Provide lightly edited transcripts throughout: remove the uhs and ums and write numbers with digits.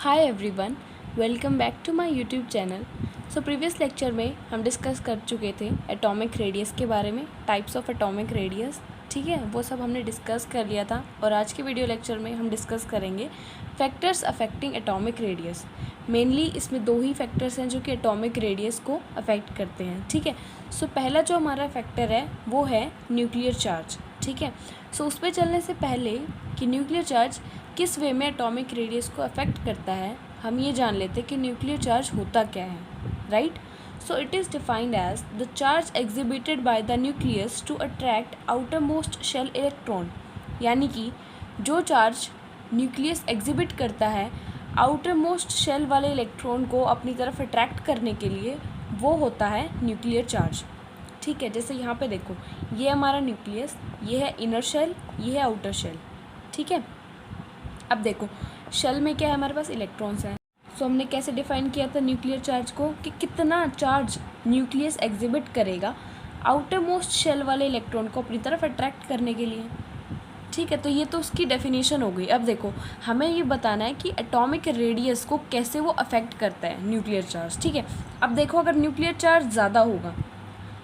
Hi everyone, welcome back to my YouTube channel. So previous lecture में हम discuss कर चुके थे एटॉमिक रेडियस के बारे में, टाइप्स ऑफ एटॉमिक रेडियस। ठीक है, वो सब हमने डिस्कस कर लिया था और आज के वीडियो लेक्चर में हम डिस्कस करेंगे factors affecting atomic radius. Mainly इसमें दो ही फैक्टर्स हैं जो कि एटॉमिक रेडियस को अफेक्ट करते हैं। ठीक है, सो पहला जो हमारा फैक्टर है वो है न्यूक्लियर चार्ज। ठीक है, सो उस पर चलने से पहले कि न्यूक्लियर चार्ज किस वे में एटॉमिक रेडियस को अफेक्ट करता है, हम ये जान लेते हैं कि न्यूक्लियर चार्ज होता क्या है। Right, so it is defined as the charge exhibited by the nucleus to attract outer most shell electron. यानी कि जो चार्ज न्यूक्लियस एग्जिबिट करता है आउटर मोस्ट शेल वाले इलेक्ट्रॉन को अपनी तरफ अट्रैक्ट करने के लिए, वो होता है न्यूक्लियर चार्ज। ठीक है, जैसे यहाँ पे देखो, ये हमारा न्यूक्लियस, ये है इनर शेल, ये है आउटर शेल। ठीक है, अब देखो शेल में क्या है, हमारे पास इलेक्ट्रॉन्स हैं। सो हमने कैसे डिफाइन किया था न्यूक्लियर चार्ज को कि कितना चार्ज न्यूक्लियस एग्जिबिट करेगा आउटर मोस्ट शेल वाले इलेक्ट्रॉन को अपनी तरफ अट्रैक्ट करने के लिए। ठीक है, तो ये तो उसकी डेफिनेशन हो गई। अब देखो हमें ये बताना है कि एटॉमिक रेडियस को कैसे वो अफेक्ट करता है न्यूक्लियर चार्ज। ठीक है, अब देखो अगर न्यूक्लियर चार्ज ज़्यादा होगा,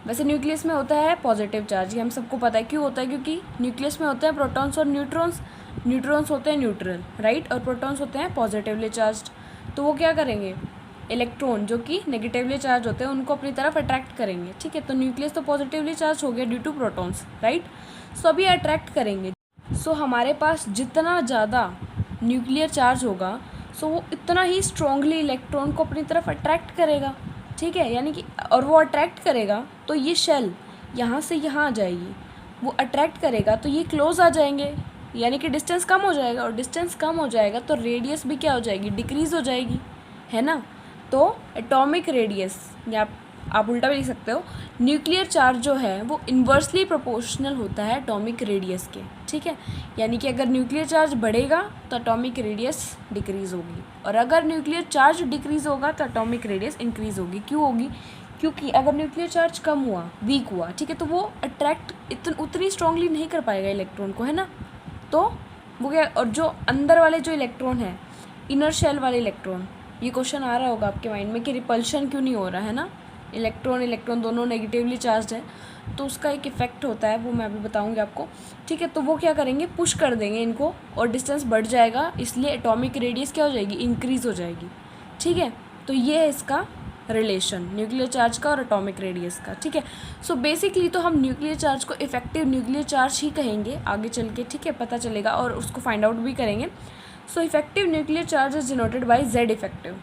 वैसे न्यूक्लियस में होता है पॉजिटिव चार्ज, ये हम सबको पता है। क्यों होता है? क्योंकि न्यूक्लियस में होते हैं प्रोटॉन्स और न्यूट्रॉन्स। न्यूट्रॉन्स होते हैं न्यूट्रल, राइट, और प्रोटॉन्स होते हैं पॉजिटिवली चार्ज्ड। तो वो क्या करेंगे, इलेक्ट्रॉन जो कि नेगेटिवली चार्ज होते हैं उनको अपनी तरफ अट्रैक्ट करेंगे। ठीक है, तो न्यूक्लियस तो पॉजिटिवली चार्ज हो गया ड्यू टू प्रोटॉन्स, राइट। सो अभी अट्रैक्ट करेंगे। सो हमारे पास जितना ज़्यादा न्यूक्लियर चार्ज होगा, सो वो इतना ही स्ट्रॉन्गली इलेक्ट्रॉन को अपनी तरफ अट्रैक्ट करेगा। ठीक है, यानी कि और वो अट्रैक्ट करेगा तो ये शेल यहाँ से यहाँ आ जाएगी, वो अट्रैक्ट करेगा तो ये क्लोज आ जाएंगे, यानी कि डिस्टेंस कम हो जाएगा, और डिस्टेंस कम हो जाएगा तो रेडियस भी क्या हो जाएगी, डिक्रीज़ हो जाएगी, है ना। तो एटॉमिक रेडियस, या आप उल्टा भी लिख सकते हो, न्यूक्लियर चार्ज जो है वो इन्वर्सली प्रोपोर्शनल होता है एटॉमिक रेडियस के। ठीक है, यानी कि अगर न्यूक्लियर चार्ज बढ़ेगा तो एटॉमिक रेडियस डिक्रीज़ होगी, और अगर न्यूक्लियर चार्ज डिक्रीज़ होगा तो एटॉमिक रेडियस इंक्रीज़ होगी। क्यों होगी? क्योंकि अगर न्यूक्लियर चार्ज कम हुआ, वीक हुआ, ठीक है, तो वो अट्रैक्ट उतनी स्ट्रांगली नहीं कर पाएगा इलेक्ट्रॉन को, है ना। तो वो क्या, और जो अंदर वाले जो इलेक्ट्रॉन है, इनर शेल वाले इलेक्ट्रॉन, ये क्वेश्चन आ रहा होगा आपके माइंड में कि रिपल्शन क्यों नहीं हो रहा है ना, इलेक्ट्रॉन दोनों नेगेटिवली चार्ज है, तो उसका एक इफेक्ट होता है, वो मैं अभी बताऊंगी आपको। ठीक है, तो वो क्या करेंगे, पुश कर देंगे इनको और डिस्टेंस बढ़ जाएगा, इसलिए एटॉमिक रेडियस क्या हो जाएगी, इंक्रीज़ हो जाएगी। ठीक है, तो ये है इसका रिलेशन न्यूक्लियर चार्ज का और एटॉमिक रेडियस का। ठीक है, सो बेसिकली तो हम न्यूक्लियर चार्ज को इफेक्टिव न्यूक्लियर चार्ज ही कहेंगे आगे चल के। ठीक है, पता चलेगा और उसको फाइंड आउट भी करेंगे। So effective nuclear charge is denoted by Z effective,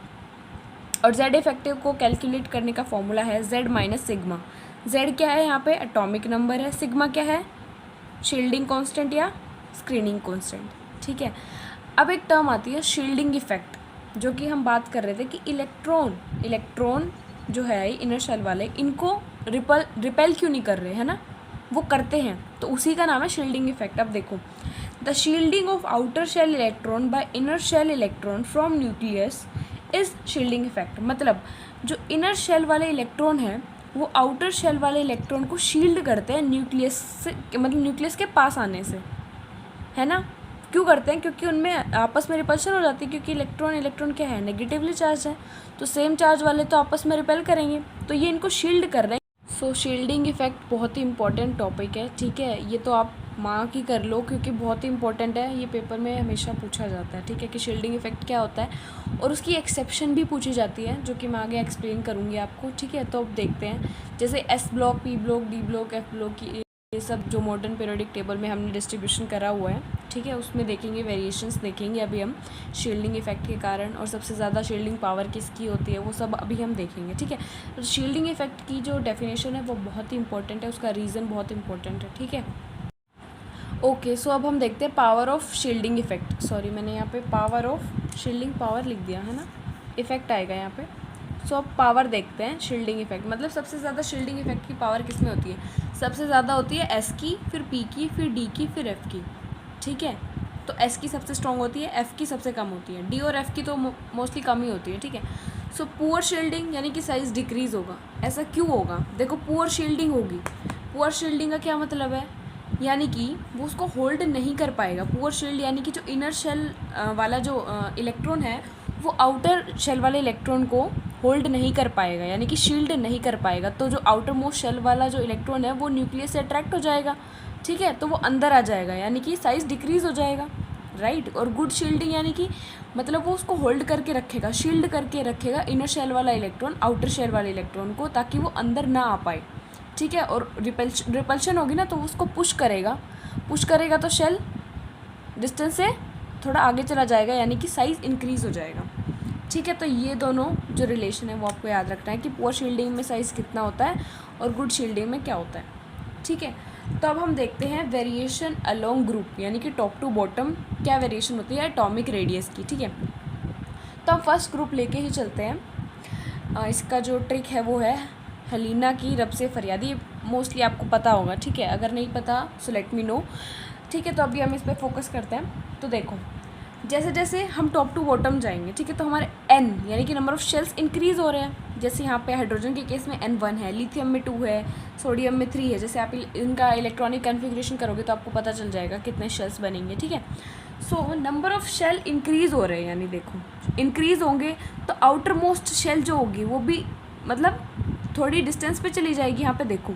और जेड इफेक्टिव को कैलकुलेट करने का फॉर्मूला है जेड माइनस सिग्मा। जेड क्या है यहाँ पे, एटॉमिक नंबर है, सिग्मा क्या है, शील्डिंग कांस्टेंट या स्क्रीनिंग कांस्टेंट। ठीक है, अब एक टर्म आती है शील्डिंग इफेक्ट, जो कि हम बात कर रहे थे कि इलेक्ट्रॉन जो है इनर शेल वाले, इनको रिपेल क्यों नहीं कर रहे, है ना, वो करते हैं, तो उसी का नाम है शील्डिंग इफेक्ट। अब देखो, the shielding of outer shell electron by inner shell electron from nucleus is shielding effect. मतलब जो इनर शेल वाले इलेक्ट्रॉन हैं वो आउटर शेल वाले इलेक्ट्रॉन को शील्ड करते हैं न्यूक्लियस से, मतलब न्यूक्लियस के पास आने से, है ना। क्यों करते हैं? क्योंकि उनमें आपस में रिपल्शन हो जाती है, क्योंकि इलेक्ट्रॉन क्या है, नेगेटिवली चार्ज है, तो सेम चार्ज वाले तो आपस में रिपेल करेंगे, तो ये इनको शील्ड कर रहे हैं। सो शील्डिंग इफेक्ट बहुत ही इंपॉर्टेंट टॉपिक है। ठीक है, ये तो आप मार्क ही कर लो क्योंकि बहुत ही इंपॉर्टेंट है, ये पेपर में हमेशा पूछा जाता है। ठीक है, कि शील्डिंग इफेक्ट क्या होता है, और उसकी एक्सेप्शन भी पूछी जाती है, जो कि मैं आगे एक्सप्लेन करूँगी आपको। ठीक है, तो अब देखते हैं, जैसे S block, P block, D block, F block की, ये सब जो मॉडर्न पीरियोडिक टेबल में हमने डिस्ट्रीब्यूशन करा हुआ है। ठीक है, उसमें देखेंगे, वेरिएशंस देखेंगे अभी हम शील्डिंग इफेक्ट के कारण, और सबसे ज़्यादा शील्डिंग पावर किसकी होती है वो सब अभी हम देखेंगे। ठीक है, तो शील्डिंग इफेक्ट की जो डेफिनेशन है वो बहुत ही इंपॉर्टेंट है, उसका रीज़न बहुत इंपॉर्टेंट है। ठीक है, ओके, सो अब हम देखते हैं power of shielding effect. Sorry, मैंने यहाँ पे पावर ऑफ शील्डिंग पावर लिख दिया है ना, इफेक्ट आएगा यहाँ पे। सो अब पावर देखते हैं शील्डिंग इफेक्ट, मतलब सबसे ज़्यादा शील्डिंग इफेक्ट की पावर किस में होती है, सबसे ज़्यादा होती है एस की, फिर पी की, फिर डी की, फिर एफ की। ठीक है, तो एस की सबसे स्ट्रॉन्ग होती है, एफ की सबसे कम होती है, डी और एफ की तो मोस्टली कम ही होती है। ठीक है, सो पुअर शील्डिंग यानी कि साइज़ डिक्रीज़ होगा। ऐसा क्यों होगा? देखो, पुअर शील्डिंग होगी, पुअर शील्डिंग का क्या मतलब है, यानी कि वो उसको होल्ड नहीं कर पाएगा। पुअर शील्ड यानी कि जो इनर शेल वाला जो इलेक्ट्रॉन है वो आउटर शेल वाले इलेक्ट्रॉन को होल्ड नहीं कर पाएगा, यानी कि शील्ड नहीं कर पाएगा। तो जो आउटर मोस्ट शेल वाला जो इलेक्ट्रॉन है वो न्यूक्लियस से अट्रैक्ट हो जाएगा, ठीक है, तो वो अंदर आ जाएगा, यानी कि साइज़ डिक्रीज़ हो जाएगा, राइट। और गुड शील्डिंग यानी कि मतलब वो उसको होल्ड करके रखेगा, शील्ड करके रखेगा इनर शेल वाला इलेक्ट्रॉन आउटर शेल वाले इलेक्ट्रॉन को, ताकि वो अंदर ना आ पाए, ठीक है। और रिपल्शन होगी ना तो उसको पुश करेगा तो शेल डिस्टेंस से थोड़ा आगे चला जाएगा, यानी कि साइज़ इंक्रीज़ हो जाएगा, ठीक है। तो ये दोनों जो रिलेशन है वो आपको याद रखना है कि पुअर शील्डिंग में साइज़ कितना होता है और गुड शील्डिंग में क्या होता है, ठीक है। तो अब हम देखते हैं वेरिएशन अलोंग ग्रुप, यानी कि टॉप टू बॉटम क्या वेरिएशन होती है एटॉमिक रेडियस की, ठीक है। तो हम फर्स्ट ग्रुप लेके ही चलते हैं। इसका जो ट्रिक है वो है हेलिना की रब से फरियादी, मोस्टली आपको पता होगा, ठीक है। अगर नहीं पता सो लेट मी नो, ठीक है। तो अभी हम इस पर फोकस करते हैं। तो देखो जैसे जैसे हम टॉप टू बॉटम जाएंगे, ठीक है, तो हमारे n यानी कि नंबर ऑफ़ शेल्स इंक्रीज़ हो रहे हैं। जैसे यहाँ पे हाइड्रोजन के केस में n1 है, लिथियम में 2 है, सोडियम में 3 है। जैसे आप इनका इलेक्ट्रॉनिक कन्फिग्रेशन करोगे तो आपको पता चल जाएगा कितने शेल्स बनेंगे, ठीक है। So number of shell increase हो रहे हैं, यानी देखो इंक्रीज़ होंगे तो आउटर मोस्ट शेल जो होगी वो भी मतलब थोड़ी डिस्टेंस पे चली जाएगी। यहाँ पे देखो,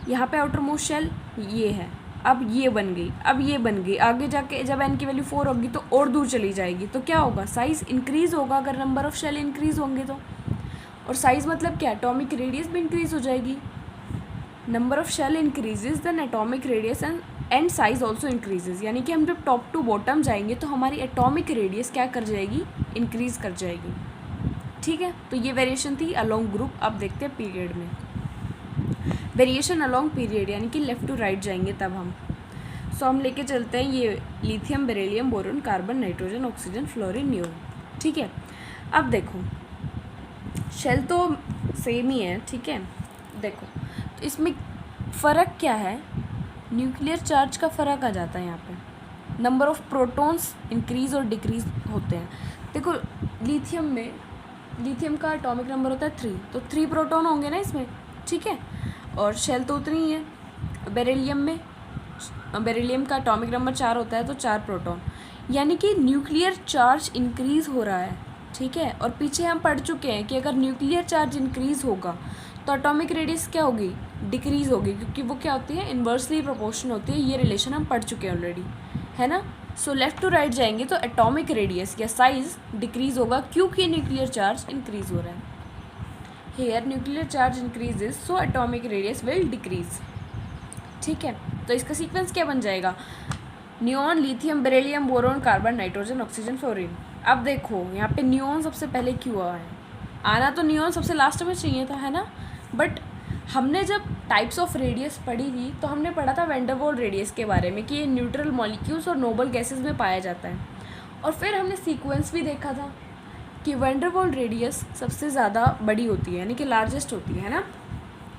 यहाँ पे आउटर मोस्ट शेल ये है, अब ये बन गई, अब ये बन गई, आगे जाके जब n की वैल्यू 4 होगी तो और दूर चली जाएगी। तो क्या होगा, साइज़ इंक्रीज़ होगा अगर नंबर ऑफ़ शेल इंक्रीज़ होंगे तो। और साइज़ मतलब क्या, एटॉमिक रेडियस भी इंक्रीज़ हो जाएगी। Number of shell increases then atomic radius and size also increases, यानी कि हम जब टॉप टू बॉटम जाएंगे तो हमारी एटॉमिक रेडियस क्या कर जाएगी, इंक्रीज़ कर जाएगी, ठीक है। तो ये वेरिएशन थी अलोंग ग्रुप। अब देखते हैं पीरियड में वेरिएशन अलोंग पीरियड, यानी कि लेफ़्ट टू राइट जाएंगे तब हम। सो हम लेके चलते हैं ये lithium, beryllium, boron, carbon, nitrogen, oxygen, fluorine, neon, ठीक है। अब देखो शेल तो सेम ही है, ठीक है। देखो तो इसमें फ़र्क क्या है, न्यूक्लियर चार्ज का फ़र्क आ जाता है यहाँ पे। नंबर ऑफ़ प्रोटॉन्स इंक्रीज़ और डिक्रीज़ होते हैं। देखो लिथियम का एटॉमिक नंबर होता है 3, तो 3 प्रोटॉन होंगे ना इसमें, ठीक है। और शेल तो उतनी ही है। बेरिलियम का एटॉमिक नंबर 4 होता है, तो 4 प्रोटॉन, यानी कि न्यूक्लियर चार्ज इंक्रीज़ हो रहा है, ठीक है। और पीछे हम पढ़ चुके हैं कि अगर न्यूक्लियर चार्ज इंक्रीज़ होगा तो एटॉमिक रेडियस क्या होगी, डिक्रीज़ होगी, क्योंकि वो क्या होती है, इन्वर्सली प्रोपोर्शनल होती है। ये रिलेशन हम पढ़ चुके हैं ऑलरेडी, है ना। सो लेफ़्ट टू राइट जाएंगे तो एटॉमिक रेडियस या साइज़ डिक्रीज़ होगा, क्योंकि न्यूक्लियर चार्ज इंक्रीज़ हो रहा है। Here nuclear charge increases so atomic radius will decrease, ठीक है। तो इसका सीक्वेंस क्या बन जाएगा, neon, lithium, beryllium, boron, carbon, nitrogen, oxygen, fluorine. अब देखो यहाँ पे नियॉन सबसे पहले क्यों आया है, आना तो नियॉन सबसे लास्ट में चाहिए था, है ना। बट हमने जब टाइप्स ऑफ रेडियस पढ़ी थी तो हमने पढ़ा था वैन डर वाल्स रेडियस के बारे में कि ये न्यूट्रल मॉलिक्यूल्स और नोबल गैसेस में पाया जाता है। और फिर हमने सीक्वेंस भी देखा था कि वैन डर वाल्स रेडियस सबसे ज़्यादा बड़ी होती है, यानी कि लार्जेस्ट होती है ना।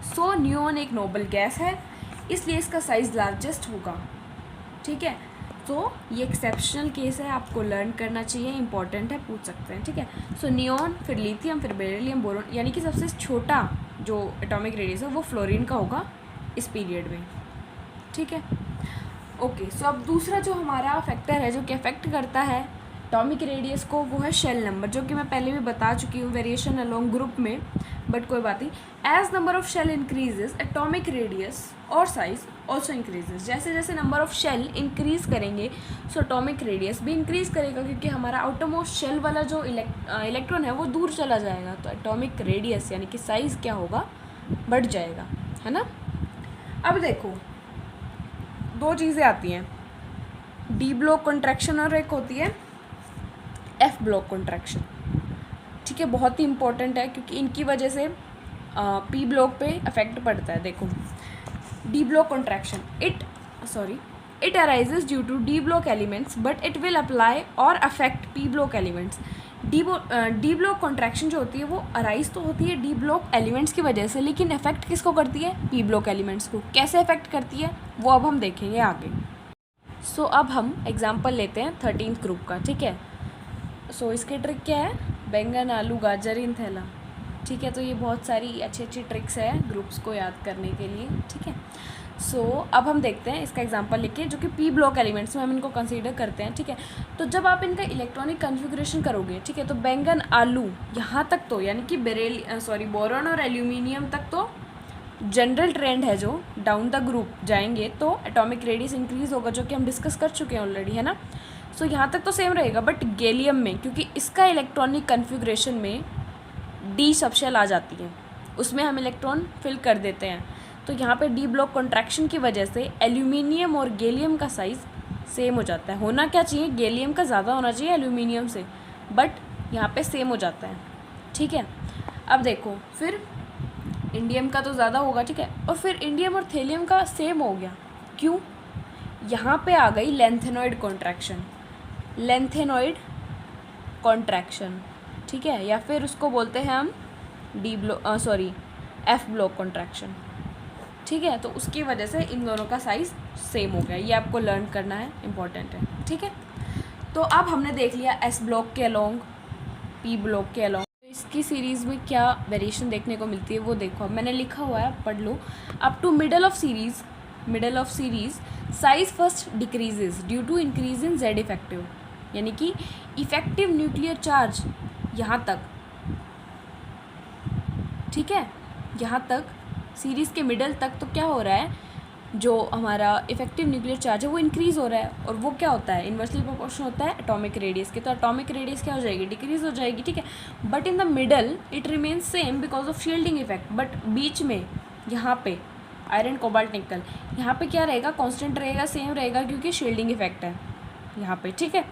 सो नियॉन एक नोबल गैस है, इसलिए इसका साइज़ लार्जेस्ट होगा, ठीक है। तो ये एक्सेप्शनल केस है, आपको लर्न करना चाहिए, इंपॉर्टेंट है, पूछ सकते हैं, ठीक है। सो नियॉन, फिर लिथियम, फिर बेरिलियम, बोरोन, यानी कि सबसे छोटा जो एटॉमिक रेडियस है वो फ्लोरीन का होगा इस पीरियड में, ठीक है। ओके, सो अब दूसरा जो हमारा फैक्टर है जो कि अफेक्ट करता है एटॉमिक रेडियस को, वो है शेल नंबर, जो कि मैं पहले भी बता चुकी हूँ वेरिएशन अलोंग ग्रुप में, बट कोई बात नहीं। As number of shell increases atomic radius और साइज ऑल्सो इंक्रीजेज। जैसे जैसे नंबर ऑफ शेल इंक्रीज़ करेंगे सो एटॉमिक रेडियस भी इंक्रीज़ करेगा, क्योंकि हमारा आउटर मोस्ट शेल वाला जो इलेक्ट्रॉन है वो दूर चला जाएगा, तो एटॉमिक रेडियस यानी कि साइज़ क्या होगा, बढ़ जाएगा, है ना। अब देखो दो चीज़ें आती हैं, डी ब्लॉक कॉन्ट्रैक्शन और एक होती है एफ ब्लॉक कॉन्ट्रैक्शन, ठीक है। बहुत ही इंपॉर्टेंट है क्योंकि इनकी वजह से पी ब्लॉक पे इफेक्ट पड़ता है। देखो D block contraction, it arises due to D block elements but it will apply और affect P block elements. D block contraction जो होती है वो अराइज तो होती है डी ब्लॉक एलिमेंट्स की वजह से, लेकिन इफेक्ट किसको करती है, पी ब्लॉक एलिमेंट्स को। कैसे इफेक्ट करती है वो अब हम देखेंगे आगे। सो अब हम एग्जाम्पल लेते हैं 13th ग्रुप का, ठीक है। सो इसकी ट्रिक क्या है, बैंगन, आलू, गाजर, इन थैला, ठीक है। तो ये बहुत सारी अच्छी अच्छी ट्रिक्स है ग्रुप्स को याद करने के लिए, ठीक है। सो अब हम देखते हैं इसका एग्जांपल लेके, जो कि पी ब्लॉक एलिमेंट्स में हम इनको कंसीडर करते हैं, ठीक है। तो जब आप इनका इलेक्ट्रॉनिक कन्फिग्रेशन करोगे, ठीक है, तो बैंगन आलू यहाँ तक तो यानी कि बोरॉन और एल्यूमिनियम तक तो जनरल ट्रेंड है, जो डाउन द ग्रुप जाएंगे तो एटॉमिक रेडियस इंक्रीज होगा, जो कि हम डिस्कस कर चुके हैं ऑलरेडी, है ना। सो यहाँ तक तो सेम रहेगा, बट गैलियम में क्योंकि इसका इलेक्ट्रॉनिक कन्फिग्रेशन में डी सबशेल आ जाती है, उसमें हम इलेक्ट्रॉन फिल कर देते हैं, तो यहाँ पे डी ब्लॉक कॉन्ट्रैक्शन की वजह से एल्यूमिनियम और गैलियम का साइज़ सेम हो जाता है। होना क्या चाहिए, गैलियम का ज़्यादा होना चाहिए एल्यूमिनियम से, बट यहाँ पे सेम हो जाता है, ठीक है। अब देखो फिर इंडियम का तो ज़्यादा होगा, ठीक है, और फिर इंडियम और थेलियम का सेम हो गया, क्यों, यहाँ पे आ गई लेंथेनॉइड कॉन्ट्रैक्शन, लेंथेनॉइड कॉन्ट्रैक्शन, ठीक है, या फिर उसको बोलते हैं हम एफ ब्लॉक कॉन्ट्रैक्शन, ठीक है। तो उसकी वजह से इन दोनों का साइज़ सेम हो गया, ये आपको लर्न करना है, इम्पॉर्टेंट है, ठीक है। तो अब हमने देख लिया एस ब्लॉक के अलोंग, पी ब्लॉक के अलोंग, तो इसकी सीरीज़ में क्या वेरिएशन देखने को मिलती है वो देखो, अब मैंने लिखा हुआ है, पढ़ लो। Up to middle of series size first decreases due to increase in Z effective, यानी कि इफेक्टिव न्यूक्लियर चार्ज यहाँ तक, ठीक है, यहाँ तक सीरीज़ के मिडल तक तो क्या हो रहा है, जो हमारा इफेक्टिव न्यूक्लियर चार्ज है वो इंक्रीज़ हो रहा है, और वो क्या होता है, इन्वर्सली प्रोपोर्शनल होता है एटॉमिक रेडियस के, तो एटॉमिक रेडियस क्या हो जाएगी, डिक्रीज़ हो जाएगी, ठीक है। But in the middle it remains same because of shielding effect, but बीच में यहाँ पे आयरन कोबाल्ट निकल, यहाँ पे क्या रहेगा, कांस्टेंट रहेगा, सेम रहेगा, क्योंकि शील्डिंग इफेक्ट है यहाँ पे, ठीक है।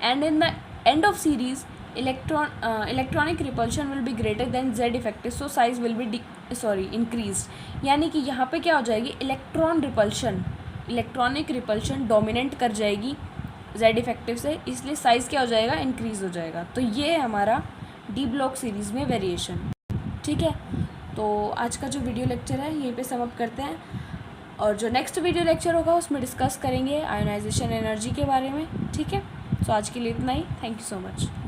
And in the end of series electronic repulsion will be greater than Z effective, so size will be increase, यानी कि यहाँ पे क्या हो जाएगी, इलेक्ट्रॉनिक रिपल्शन डोमिनेंट कर जाएगी जेड इफेक्टिव से, इसलिए साइज़ क्या हो जाएगा, इंक्रीज़ हो जाएगा। तो ये है हमारा डी ब्लॉक सीरीज़ में वेरिएशन, ठीक है। तो आज का जो वीडियो लेक्चर है यहीं पे समाप्त करते हैं, और जो नेक्स्ट वीडियो लेक्चर होगा उसमें डिस्कस करेंगे आयोनाइजेशन एनर्जी के बारे में, ठीक है। तो आज के लिए इतना ही, थैंक यू सो मच।